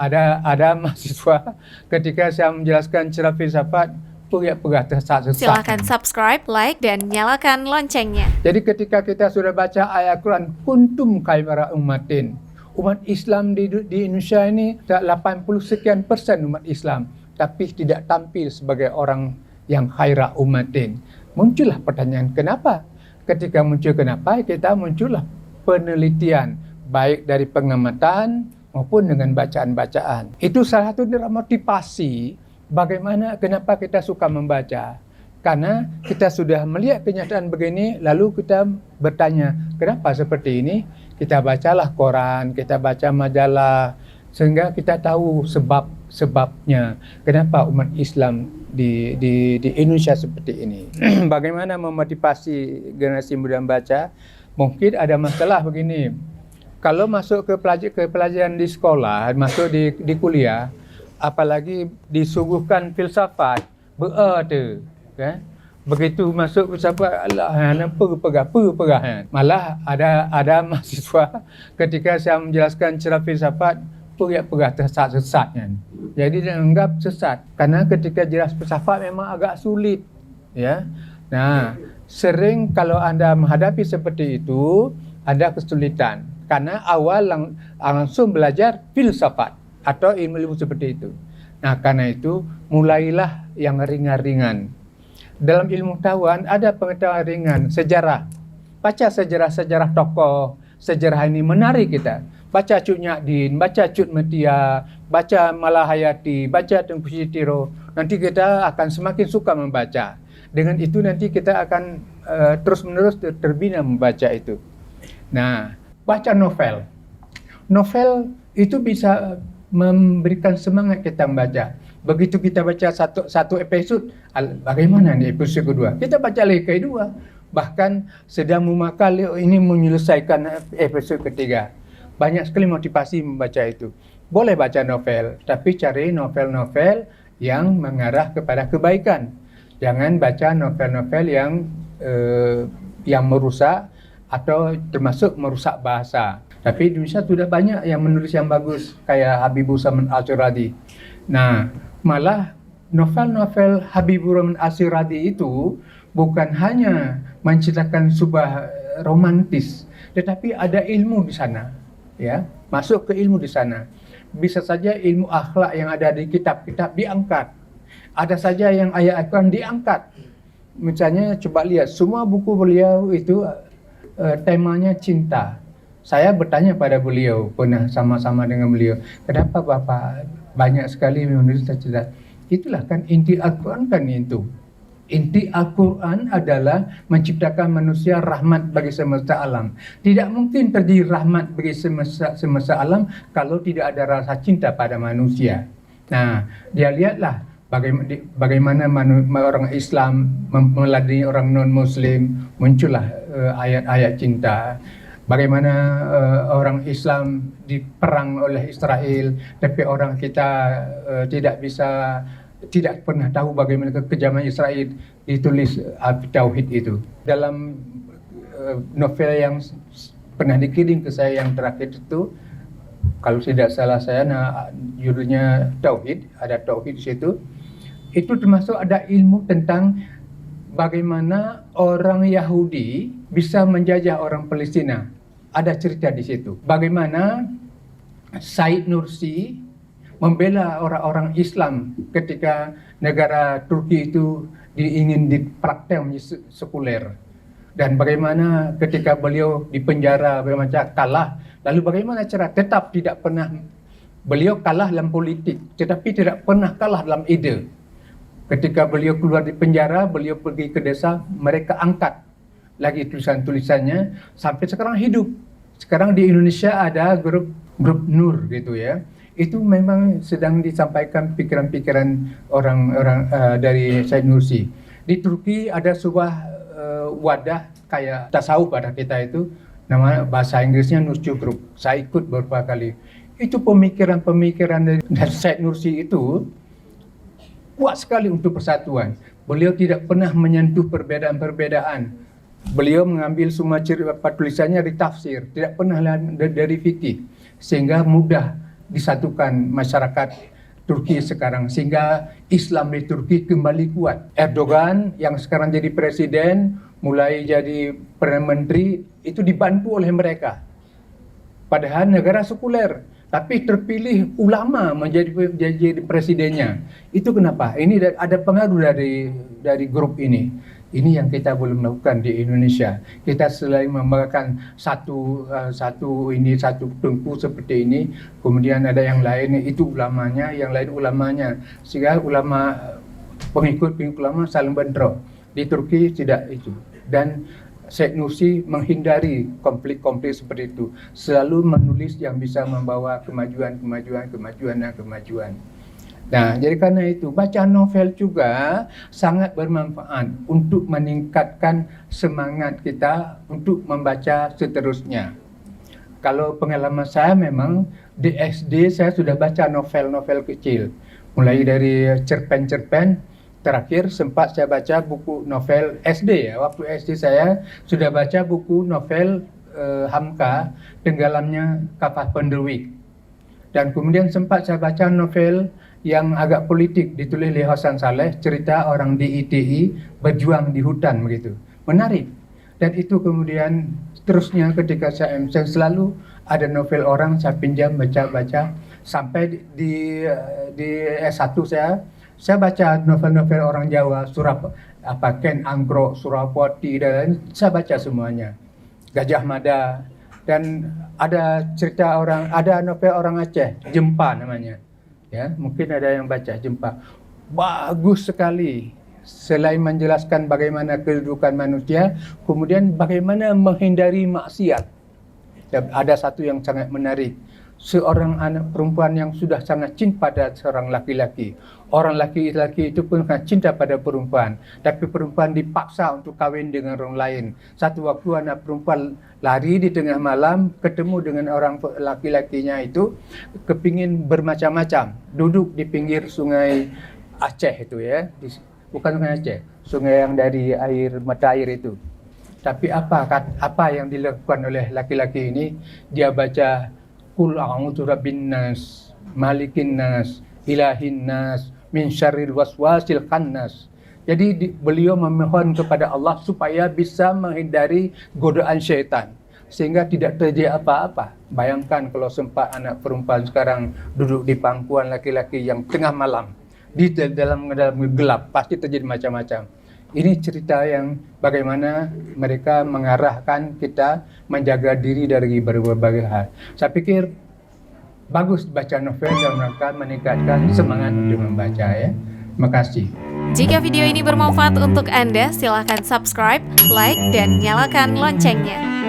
ada mahasiswa ketika saya menjelaskan cerah filsafat pegah tersesat. Silakan subscribe, like, dan nyalakan loncengnya. Jadi ketika kita sudah baca ayat Quran, kuntum khaira ummatin. Umat Islam di Indonesia ini 80 sekian persen umat Islam, tapi tidak tampil sebagai orang yang khaira ummatin. Muncullah pertanyaan kenapa? Ketika muncul kenapa, kita muncullah penelitian baik dari pengamatan maupun dengan bacaan-bacaan. Itu salah satu motivasi bagaimana kenapa kita suka membaca. Karena kita sudah melihat kenyataan begini, lalu kita bertanya, kenapa seperti ini? Kita bacalah koran, kita baca majalah, sehingga kita tahu sebabnya kenapa umat Islam di Indonesia seperti ini. Bagaimana memotivasi generasi muda membaca? Mungkin ada masalah begini. Kalau masuk ke pelajaran di sekolah, masuk di kuliah, apalagi disuguhkan filsafat, berarti kan? Begitu masuk filsafat, Allah pegah. Malah ada mahasiswa ketika saya menjelaskan cerah filsafat, pegah tersesat kan. Jadi dianggap sesat karena ketika jelas filsafat memang agak sulit, ya. Nah, sering kalau Anda menghadapi seperti itu, ada kesulitan. Karena awal langsung belajar filsafat atau ilmu-ilmu seperti itu. Nah, karena itu mulailah yang ringan-ringan. Dalam ilmu pengetahuan ada pengetahuan ringan, sejarah. Baca sejarah-sejarah tokoh, sejarah ini menarik kita. Baca Cut Nyadin, baca Cut Mutia, baca Malahayati, baca Tengku Sitiro. Nanti kita akan semakin suka membaca. Dengan itu nanti kita akan terus-menerus terbina membaca itu. Nah, baca novel. Novel itu bisa memberikan semangat kita membaca. Begitu kita baca satu episode, bagaimana nih episode kedua? Kita baca lagi kedua. Bahkan sedang memakal ini menyelesaikan episode ketiga. Banyak sekali motivasi membaca itu. Boleh baca novel, tapi cari novel-novel yang mengarah kepada kebaikan. Jangan baca novel-novel yang merusak atau termasuk merusak bahasa. Tapi di Indonesia sudah banyak yang menulis yang bagus, kayak Habibur Rahman Al-Suradi. Nah, malah novel-novel Habibur Rahman Al-Suradi itu bukan hanya menceritakan sebuah romantis, tetapi ada ilmu di sana, ya, masuk ke ilmu di sana. Bisa saja ilmu akhlak yang ada di kitab-kitab diangkat. Ada saja yang ayat Al-Quran diangkat. Misalnya coba lihat semua buku beliau itu temanya cinta. Saya bertanya pada beliau, pernah sama-sama dengan beliau, kenapa Bapak banyak sekali menulis cinta? Itulah kan inti Al-Quran kan itu. Inti Al-Quran adalah menciptakan manusia rahmat bagi semesta alam. Tidak mungkin terjadi rahmat bagi semesta alam kalau tidak ada rasa cinta pada manusia. Nah, dia lihatlah bagaimana orang Islam meladeni orang non-Muslim, muncullah ayat-ayat cinta. Bagaimana orang Islam diperang oleh Israel, tapi orang kita tidak pernah tahu bagaimana kekejaman Israel, ditulis Tauhid itu. Dalam novel yang pernah dikirim ke saya yang terakhir itu, kalau tidak salah saya, judulnya Tauhid, ada Tauhid di situ. Itu termasuk ada ilmu tentang bagaimana orang Yahudi bisa menjajah orang Palestina. Ada cerita di situ. Bagaimana Said Nursi membela orang-orang Islam ketika negara Turki itu ingin dipraktek menjadi sekuler. Dan bagaimana ketika beliau di penjara bermacam kalah, lalu bagaimana cara tetap tidak pernah beliau kalah dalam politik, tetapi tidak pernah kalah dalam ide. Ketika beliau keluar di penjara, beliau pergi ke desa, mereka angkat lagi tulisan-tulisannya sampai sekarang hidup. Sekarang di Indonesia ada grup Nur gitu ya. Itu memang sedang disampaikan pikiran-pikiran orang-orang dari Said Nursi. Di Turki ada sebuah wadah kayak tasawuf pada kita itu, nama bahasa Inggrisnya Nursi Group. Saya ikut beberapa kali. Itu pemikiran-pemikiran dari Said Nursi itu kuat sekali untuk persatuan. Beliau tidak pernah menyentuh perbedaan-perbedaan. Beliau mengambil semua tulisannya dari tafsir, tidak pernah dari fikih, sehingga mudah disatukan masyarakat Turki sekarang, sehingga Islam di Turki kembali kuat. Erdogan yang sekarang jadi presiden, mulai jadi Perdana Menteri, itu dibantu oleh mereka. Padahal negara sekuler, tapi terpilih ulama menjadi presidennya. Itu kenapa? Ini ada pengaruh dari grup ini. Ini yang kita belum lakukan di Indonesia. Kita selain membanggakan satu tengku seperti ini, kemudian ada yang lain itu ulamanya, yang lain ulamanya, sehingga pengikut ulama saling bentrok. Di Turki tidak itu. Dan Syekh Nursi menghindari konflik-konflik seperti itu, selalu menulis yang bisa membawa kemajuan. Nah, jadi karena itu baca novel juga sangat bermanfaat untuk meningkatkan semangat kita untuk membaca seterusnya. Kalau pengalaman saya memang di SD saya sudah baca novel-novel kecil, mulai dari cerpen-cerpen. Terakhir sempat saya baca buku novel SD ya. Waktu SD saya sudah baca buku novel Hamka, Tenggelamnya Kapal Penderwik. Dan kemudian sempat saya baca novel yang agak politik ditulis oleh Hasan Saleh, cerita orang di ITI berjuang di hutan begitu. Menarik. Dan itu kemudian terusnya ketika saya selalu ada novel orang saya pinjam baca sampai di S1 saya baca novel-novel orang Jawa, Ken Anggrok, Surapati dan lain, saya baca semuanya. Gajah Mada, dan ada novel orang Aceh, Jempa namanya. Ya, mungkin ada yang baca Jempa. Bagus sekali. Selain menjelaskan bagaimana kedudukan manusia, kemudian bagaimana menghindari maksiat. Dan ada satu yang sangat menarik. Seorang anak perempuan yang sudah sangat cinta pada seorang laki-laki. Orang laki-laki itu pun sangat cinta pada perempuan. Tapi perempuan dipaksa untuk kawin dengan orang lain. Satu waktu anak perempuan lari di tengah malam, ketemu dengan orang laki-lakinya itu, kepingin bermacam-macam. Duduk di pinggir sungai Aceh itu ya. Bukan sungai Aceh, sungai yang dari mata air itu. Tapi apa yang dilakukan oleh laki-laki ini? Dia baca Qul a'udzu birabbin nas, malikin nas, ilahin nas, min syarril waswasil khannas. Jadi beliau memohon kepada Allah supaya bisa menghindari godaan syaitan, sehingga tidak terjadi apa-apa. Bayangkan kalau sempat anak perempuan sekarang duduk di pangkuan laki-laki yang tengah malam, di dalam gelap, pasti terjadi macam-macam. Ini cerita yang bagaimana mereka mengarahkan kita menjaga diri dari berbagai hal. Saya pikir bagus baca novel dan mereka meningkatkan semangat untuk membaca ya. Terima kasih. Jika video ini bermanfaat untuk Anda, silakan subscribe, like, dan nyalakan loncengnya.